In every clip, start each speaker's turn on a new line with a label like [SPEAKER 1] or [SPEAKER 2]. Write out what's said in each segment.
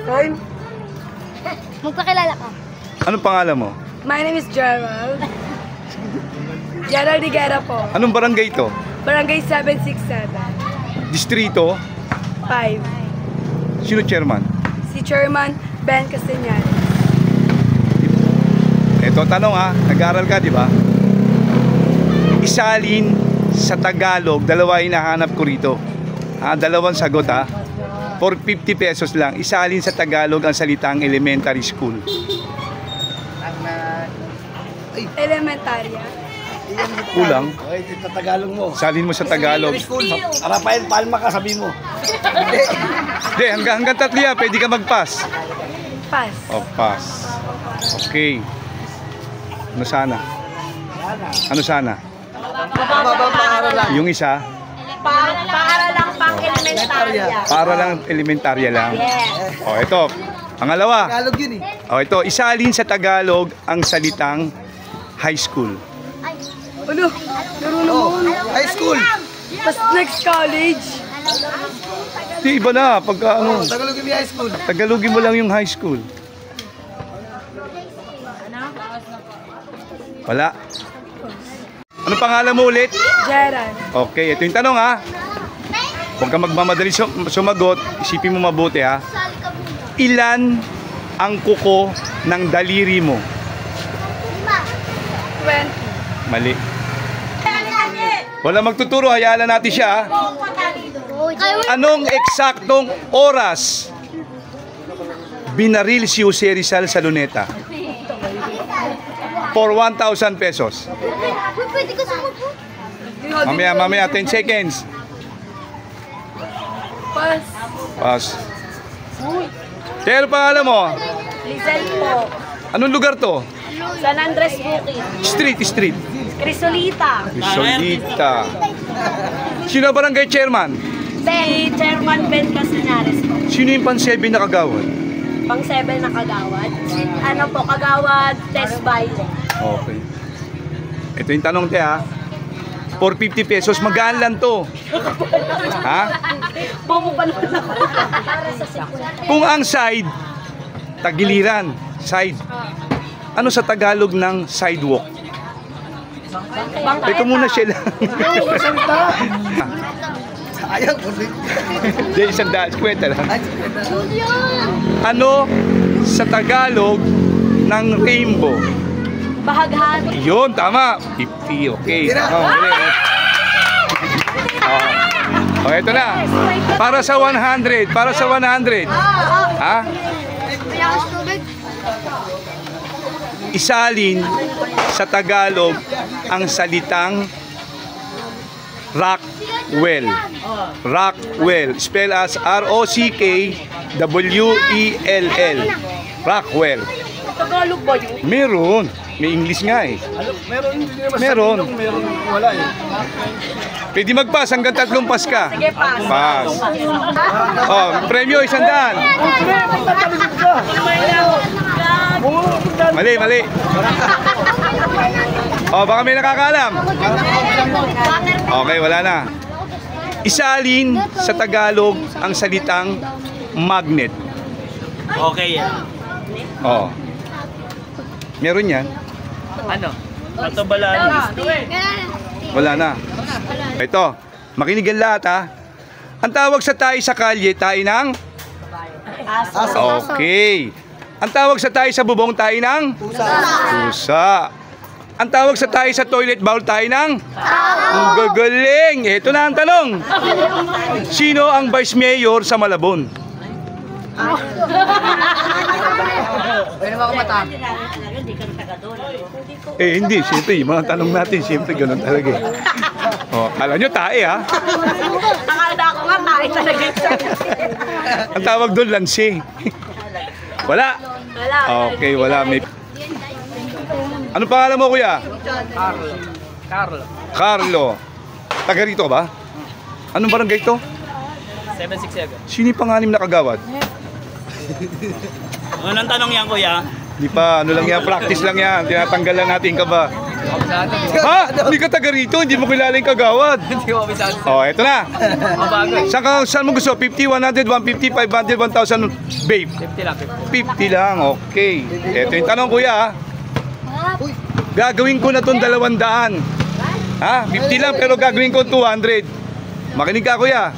[SPEAKER 1] Time?
[SPEAKER 2] Magpakilala ka.
[SPEAKER 3] Anong pangalan mo?
[SPEAKER 1] My name is Gerald. Gerald Higuera po.
[SPEAKER 3] Anong barangay ito?
[SPEAKER 1] Barangay 767.
[SPEAKER 3] Distrito?
[SPEAKER 1] 5.
[SPEAKER 3] Sino chairman?
[SPEAKER 1] Si Chairman Ben Castañares.
[SPEAKER 3] Ito tanong ha, nag-aaral ka di ba? Isalin sa Tagalog, dalawa hinahanap ko rito. Dalawang sagot ha. For 50 pesos lang, isalin sa Tagalog ang salitang elementary school.
[SPEAKER 1] Elementarya.
[SPEAKER 3] Kulang.
[SPEAKER 4] Okay, ito Tagalog mo.
[SPEAKER 3] Salin mo sa Tagalog.
[SPEAKER 4] Rafael Palma ka, sabi mo.
[SPEAKER 3] Hindi, hanggang tatlo yan, pwede ka mag-pass.
[SPEAKER 1] Pass.
[SPEAKER 3] O, pass. Okay. Ano sana? Ano sana?
[SPEAKER 4] Mababang paaralan.
[SPEAKER 3] Yung isa?
[SPEAKER 2] Para lang pang elementarya.
[SPEAKER 3] Para lang elementarya lang.
[SPEAKER 2] Yes.
[SPEAKER 3] O, ito. Pangalawa.
[SPEAKER 4] Tagalog yun eh.
[SPEAKER 3] O, ito. Isalin sa Tagalog ang salitang high school.
[SPEAKER 1] Ano?
[SPEAKER 4] Oh, high school.
[SPEAKER 1] Tapos next college.
[SPEAKER 3] Di, iba na. Pagka ano,
[SPEAKER 4] Tagalog yung high school.
[SPEAKER 3] Tagalogin mo lang yung high school. Wala. Ano pangalan mo ulit?
[SPEAKER 1] Gerald.
[SPEAKER 3] Okay, ito yung tanong ha. Huwag ka magmamadali sumagot. Isipin mo mabuti ha. Ilan ang kuko ng daliri mo?
[SPEAKER 1] 20.
[SPEAKER 3] Mali. Wala magtuturo, hayaan natin siya ha. Anong eksaktong oras binaril si Jose Rizal sa Luneta? For 1,000 pesos.
[SPEAKER 2] Pwede ka sumupo.
[SPEAKER 3] Mamaya, 10 seconds.
[SPEAKER 1] Pass.
[SPEAKER 3] Pass. Pero pangalan mo?
[SPEAKER 1] Lizelle po.
[SPEAKER 3] Anong lugar to?
[SPEAKER 1] San Andres Bukid.
[SPEAKER 3] Street.
[SPEAKER 1] Crisolita.
[SPEAKER 3] Solita. Sino ang barangay chairman?
[SPEAKER 1] Si Chairman Ben Castañares po.
[SPEAKER 3] Sino yung pan-7 na kagawad?
[SPEAKER 1] Pang 7 na kagawad. Ano po, kagawad test baile.
[SPEAKER 3] Okay. Ito yung tanong te ha. For 50 pesos, magaan lang to. Ha?
[SPEAKER 1] Bobo pa naman ako.
[SPEAKER 3] Kung ang side, tagiliran, side. Ano sa Tagalog ng sidewalk? Ito muna siya lang.
[SPEAKER 4] Ayaw ko rin.
[SPEAKER 3] Hindi, isang daan. Kwenta lang. Ano sa Tagalog ng rainbow?
[SPEAKER 1] Bahaghati.
[SPEAKER 3] Yun, tama. 50, okay. Galing. Oh, ito na. Para sa 100. Para sa 100. Ha? Isalin sa Tagalog ang salitang Rockwell. Rockwell. Spell as R-O-C-K-W-E-L-L. Rockwell.
[SPEAKER 1] Tagalog ba yun?
[SPEAKER 3] Meron. May English nga eh.
[SPEAKER 4] Meron, hindi naman
[SPEAKER 3] Meron.
[SPEAKER 4] meron, wala eh.
[SPEAKER 3] Pwede mag-pass hanggang 3 pass ka.
[SPEAKER 1] Sige, pass.
[SPEAKER 3] Pass. Oh, premyo 100. Mali. Oh, baka may nakakaalam. Okay, wala na. Isalin sa Tagalog ang salitang magnet.
[SPEAKER 5] Okay yan.
[SPEAKER 3] Oh. Meron yan.
[SPEAKER 5] Ano? Patubalaan.
[SPEAKER 3] Wala na. Ito, makinig ang lahat ha. Ang tawag sa tayo sa kalye, tayo ng? Okay. Ang tawag sa tayo sa bubong, tayo ng? Pusa. Ang tawag sa tayo sa toilet bowl, tayo ng? Ang gagaling. Ito na ang tanong. Sino ang vice mayor sa Malabon?
[SPEAKER 1] Pwede ba ako matapos?
[SPEAKER 3] Eh hindi, siyempre, yung mga tanong natin, siyempre ganun talaga eh. Oh, alam nyo, tae ha?
[SPEAKER 1] Akala ko nga, tayo talaga.
[SPEAKER 3] Ang tawag doon, lansi. Wala.
[SPEAKER 1] Wala.
[SPEAKER 3] Okay, wala. May... Ano pangalan mo, kuya? Carlo. Taga rito ba? Anong barangay ito?
[SPEAKER 5] 767.
[SPEAKER 3] Sino yung panganim na kagawad?
[SPEAKER 5] Unang tanong yan, kuya.
[SPEAKER 3] Di pa, ano lang yan, practice lang yan. Tinatanggal lang natin ka ba? Ha? Hindi ka taga rito, hindi mo kilala yung kagawad.
[SPEAKER 5] Hindi ko kabisado.
[SPEAKER 3] Oh, eto na.
[SPEAKER 5] Mabago eh.
[SPEAKER 3] Saan mo gusto? 50, 100, 150, 500, 1,000, babe?
[SPEAKER 5] 50 lang,
[SPEAKER 3] 50 lang, okay. Eto yung tanong, kuya. Gagawin ko na itong 200. Ha? 50 lang, pero gagawin ko 200. Makinig ka, kuya.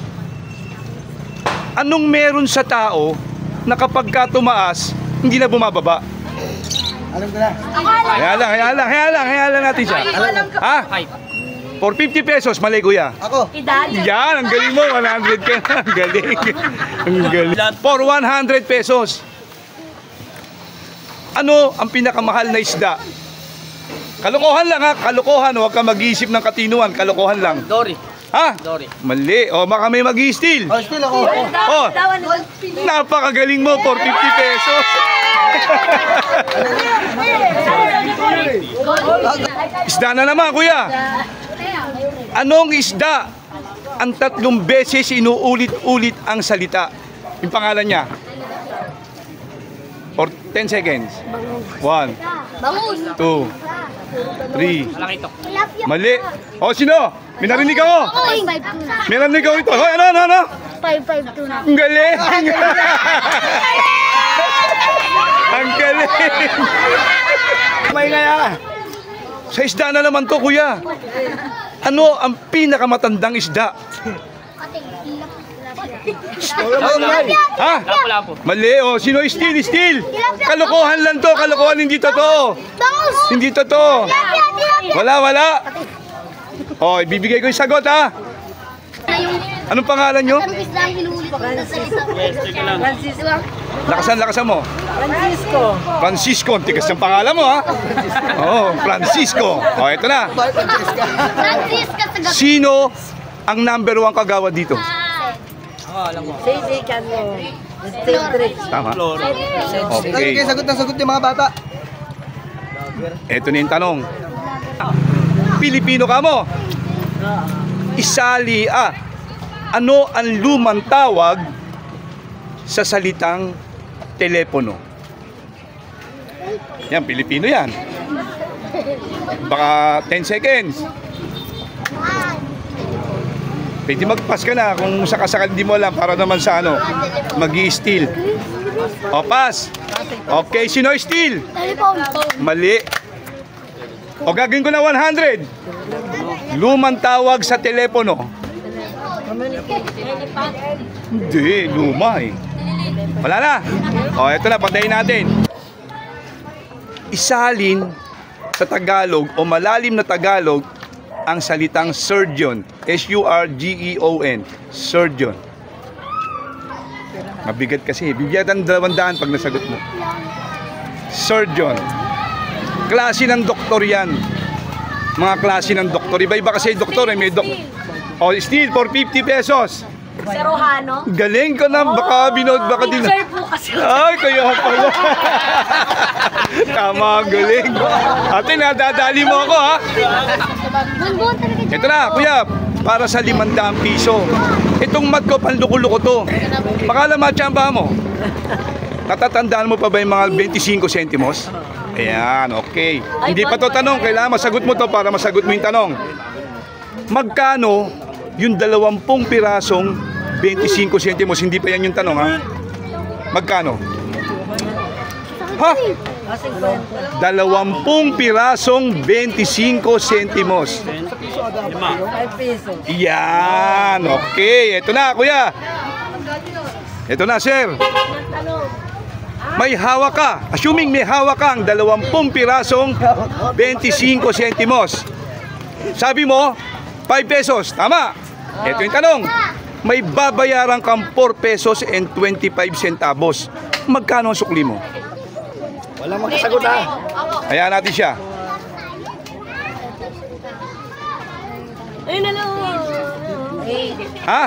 [SPEAKER 3] Anong meron sa tao na kapag ka tumaas, hindi na bumababa?
[SPEAKER 4] Alam ko na.
[SPEAKER 3] Hayaan lang natin siya. Ha?
[SPEAKER 5] 5.
[SPEAKER 3] For 50 pesos, mali, kuya.
[SPEAKER 4] Ako.
[SPEAKER 3] Yan, ang galing mo, 100 ka na. Ang galing. Ang galing. For 100 pesos. Ano ang pinakamahal na isda? Kalokohan lang ha, kalokohan. Huwag ka mag-iisip ng katinuan, kalokohan lang.
[SPEAKER 5] Dory.
[SPEAKER 3] Ha?
[SPEAKER 5] Dory.
[SPEAKER 3] Mali. O, baka may mag-i-steal.
[SPEAKER 4] Oh, still ako.
[SPEAKER 3] Oh, napakagaling mo, for 50 pesos. Isda na naman, kuya. Anong isda ang 3 beses inuulit-ulit ang salita? Yung pangalan niya. For 10 seconds. 1,
[SPEAKER 2] Bangus.
[SPEAKER 3] 2, 3.
[SPEAKER 5] Malaki ito.
[SPEAKER 3] Mali. O, sino? May narinig ako.
[SPEAKER 2] 552 na.
[SPEAKER 3] May narinig ako ito. Hoy, ano?
[SPEAKER 2] 552 na.
[SPEAKER 3] Ang galing. Ang galing.
[SPEAKER 4] May nga.
[SPEAKER 3] Sa isda na naman to, kuya. Ano ang pinakamatandang isda? Ha?
[SPEAKER 5] Lapo-lapo.
[SPEAKER 3] Mali, o. Sino? Steal. Kalokohan lang to. Kalokohan, hindi totoo.
[SPEAKER 2] Bangus.
[SPEAKER 3] Hindi totoo. Wala. O, ibibigay ko yung sagot, ha? Anong pangalan nyo?
[SPEAKER 2] Anong isda ang hinuulit ko sa salita?
[SPEAKER 5] Yes, sige lang.
[SPEAKER 3] Lakasan mo. Francisco. Tigas ng pangalan mo, ha? Oo, Francisco. O, eto na.
[SPEAKER 2] Francis ka sa gabi.
[SPEAKER 3] Sino ang number 1 kagawad dito?
[SPEAKER 5] Alam mo.
[SPEAKER 3] Tama.
[SPEAKER 5] Floro.
[SPEAKER 3] Okay.
[SPEAKER 4] Sagot yung mga bata.
[SPEAKER 3] Eto na yung tanong. Pilipino ka mo? Ano ang lumang tawag sa salitang telepono? Yan, Pilipino yan. Baka 10 seconds. Pwede mag-pass ka na kung sakasakal hindi mo alam para naman sa mag-i-steal. O, pass. Okay, sino steal?
[SPEAKER 2] Telephone.
[SPEAKER 3] Mali. O, gagawin ko na 100. Lumang tawag sa telepono. Hindi, luma eh. Wala na. O, eto na, patayin natin. Isalin sa Tagalog o malalim na Tagalog ang salitang surgeon. S-U-R-G-E-O-N. Surgeon. Mabigat kasi. Bibigyan ng 200 pag nasagot mo. Surgeon. Klase ng doktor yan. Mga klase ng doktor. Iba-iba kasi doktor eh. May O, steal for 50 pesos.
[SPEAKER 1] Serohano.
[SPEAKER 3] Galing ka na. Baka binod, baka din.
[SPEAKER 1] Teacher po kasi.
[SPEAKER 3] Ay, kaya pala. Tama, galing. Ate, nadadali mo ako, ha?
[SPEAKER 2] Bunbun talaga.
[SPEAKER 3] Ito na, kuya. Para sa 500 piso. Itong mat ko, panluko-luko to. Baka lang matsyamba mo. Natatandaan mo pa ba yung mga 25 sentimos? Ayan, okay. Hindi pa to tanong. Kailangan masagot mo to para masagot mo yung tanong. Magkano yung 20 pirasong 25 sentimos? Hindi pa yan yung tanong, ha? Magkano? Ha? 20 pirasong 25 sentimos.
[SPEAKER 5] 5.
[SPEAKER 3] Yan, okay. Ito na, kuya. Ito na, sir. May hawak ka. Assuming may hawak kang 20 pirasong 25 sentimos. Sabi mo, 5 pesos. Tama. Ito yung tanong. May babayaran kang 4 pesos and 25 centavos. Magkano ang sukli mo?
[SPEAKER 4] Walang makasagot ha.
[SPEAKER 3] Hayaan natin siya.
[SPEAKER 1] Ayun na lang.
[SPEAKER 3] Ha?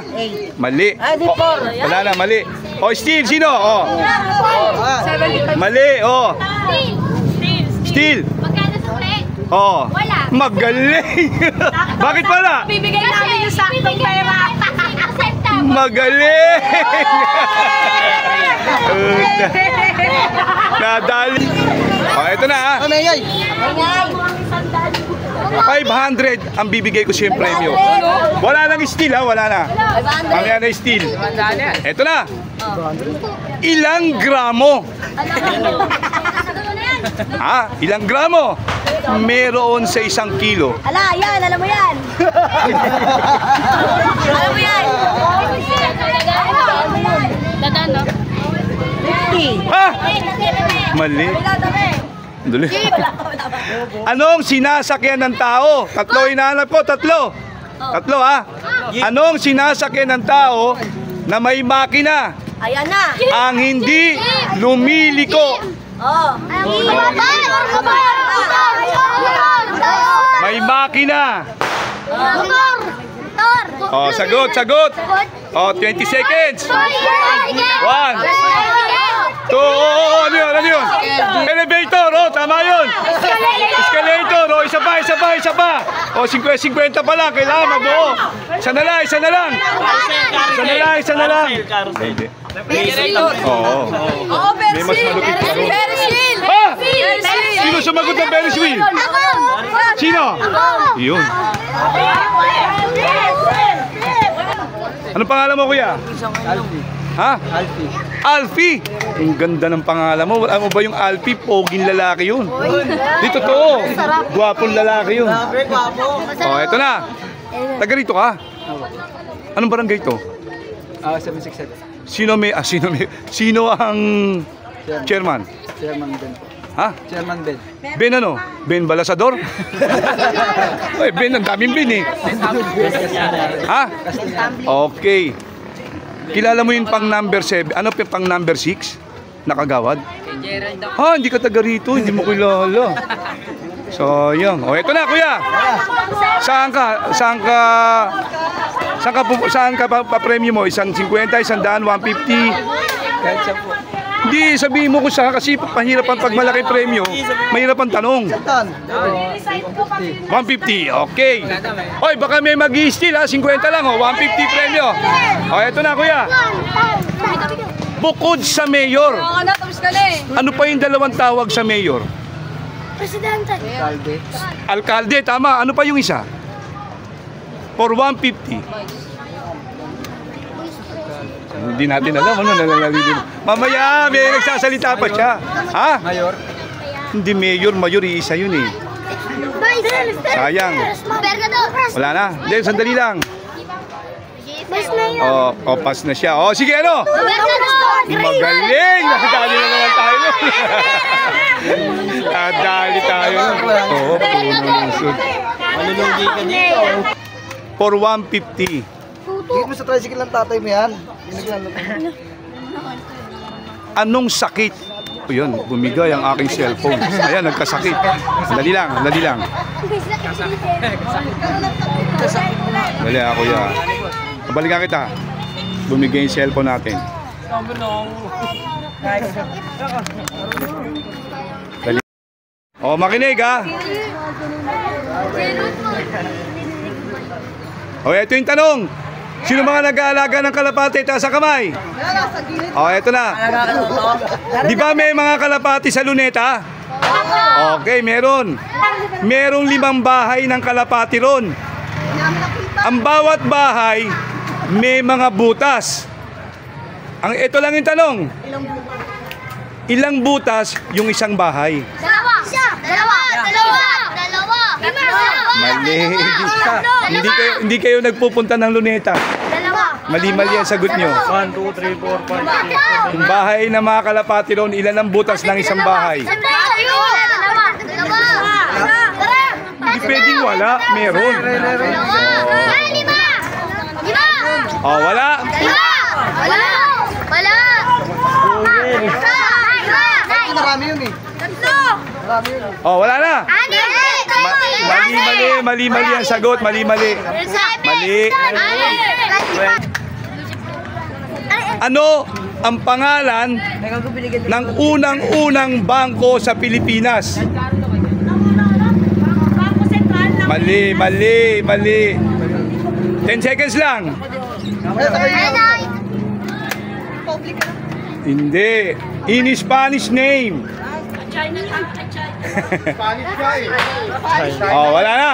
[SPEAKER 3] Mali. O, wala na, mali. O, Steve, sino? O. Mali, o. Steel.
[SPEAKER 2] Magkano sa uli?
[SPEAKER 3] O.
[SPEAKER 2] Wala.
[SPEAKER 3] Magaling. Bakit pala?
[SPEAKER 1] Bibigay namin yung saktong pera.
[SPEAKER 3] Magaling. Nadali. O, eto na, ha.
[SPEAKER 4] Ano yan?
[SPEAKER 1] Ay, sandali.
[SPEAKER 3] 500 ang bibigay ko siyang premyo. Wala nang steal ha, wala na. Mamaya na steal. Eto na. Ilang gramo? Ha? Ilang gramo? Meron sa 1 kilo.
[SPEAKER 1] Ala, yan, alam mo yan. Alam mo yan.
[SPEAKER 2] Dadaan, no?
[SPEAKER 1] 50.
[SPEAKER 3] Ha? Mali. Dali. Anong sinasakyan ng tao? Tatlo hinahanap ko, tatlo. Tatlo ha. Anong sinasakyan ng tao na may makina
[SPEAKER 1] Ayan na.
[SPEAKER 3] ang hindi lumiliko?
[SPEAKER 1] Oh.
[SPEAKER 3] May makina.
[SPEAKER 2] Motor!
[SPEAKER 3] Oh, sagot, sagot. Oh, 20 seconds. 1, 2, ano yun, ano yun? Elevator, oh, tama yun. Escalator, oh, isa pa, isa pa, isa pa. Oh, 50 pa lang, kailangan mabuo. Isa na lang, isa na lang. Isa na lang, isa na lang. Hindi. Oo.
[SPEAKER 1] Oo,
[SPEAKER 3] May mas malupit pa rin.
[SPEAKER 1] Ferris wheel.
[SPEAKER 3] Ha? Sino sumagot ng Ferris wheel? Sino? Yun. Ano pangalan mo, kuya?
[SPEAKER 4] Alfie.
[SPEAKER 3] Ha?
[SPEAKER 4] Alfie.
[SPEAKER 3] Alfie! Ang ganda ng pangalan mo. Alam mo ba yung Alfie? Poging lalaki yun. Di totoo. Gwapong lalaki yun. Oh, eto na. Taga rito ka? Anong barangay to?
[SPEAKER 4] 767.
[SPEAKER 3] Sino ang chairman?
[SPEAKER 4] Chairman Ben po.
[SPEAKER 3] Ha?
[SPEAKER 4] Chairman Ben.
[SPEAKER 3] Ben ano? Ben Balasador? Ay, Ben, ang daming Ben eh. Ha? Okay. Kilala mo yung pang number 7? Ano pa pang number 6? Nakagawad? Ha, hindi ka taga rito. Hindi mo kilala. Sayang. O, eto na, kuya. Saan ka pa-premyo mo? 150, 100, 150?
[SPEAKER 4] Kahit siya po.
[SPEAKER 3] Hindi, sabihin mo kung saan kasi pahirapan pag malaki premyo. Mahirap ang tanong.
[SPEAKER 4] Tan.
[SPEAKER 3] 150, okay. Oy, baka may mag-i-steal ha, 50 lang oh, 150 premyo. O, eto na kuya. Bukod sa mayor, ano pa yung dalawang tawag sa mayor?
[SPEAKER 2] Presidente.
[SPEAKER 4] Alde.
[SPEAKER 3] Alkalde, tama. Ano pa yung isa? For 150. Hindi natin alam, ano, nalalagay. Mamaya, may nagsasalita pa siya. Ha?
[SPEAKER 4] Mayor.
[SPEAKER 3] Hindi mayor, iisa yun eh. Sayang. Wala na. Hindi, sandali lang. Oh, pass na siya. Oh, sige, ano? Magaling! Nakadali na naman tayo. Nakadali tayo. Oo,
[SPEAKER 4] Malulugi ka dito.
[SPEAKER 3] for 150.
[SPEAKER 4] Higit mo sa tricycle ng tatay mo yan.
[SPEAKER 3] Anong sakit? O yun, bumigay ang aking cellphone. Ayan, nagkasakit. Dali lang, dali lang. Dali ako ya. Balikan kita. Bumigay yung cellphone natin. Dali. O, makinig ha. O, ito yung tanong. Sino mga nag-aalaga ng kalapati? Taas ang kamay. O, eto na. Di ba may mga kalapati sa Luneta? Okay, meron. Merong 5 bahay ng kalapati ron. Ang bawat bahay, may mga butas. Ito lang yung tanong. Ilang butas yung isang bahay?
[SPEAKER 2] Dalawa.
[SPEAKER 3] Mali. Hindi kayo nagpupunta ng Luneta. Mali-mali ang sagot nyo.
[SPEAKER 5] 1, 2, 3, 4, 5, 6, 7.
[SPEAKER 3] Yung bahay ng mga kalapati ron, ilan ang butas ng isang bahay? Hindi pwedeng wala, meron. Oh, wala.
[SPEAKER 4] Marami yun eh.
[SPEAKER 3] Oh, wala na. Mali ang sagot, mali. Ano ang pangalan ng unang-unang bangko sa Pilipinas? Mali. 10 seconds lang. Hindi. In Spanish name.
[SPEAKER 5] Spanish guy.
[SPEAKER 3] Oh, wala na.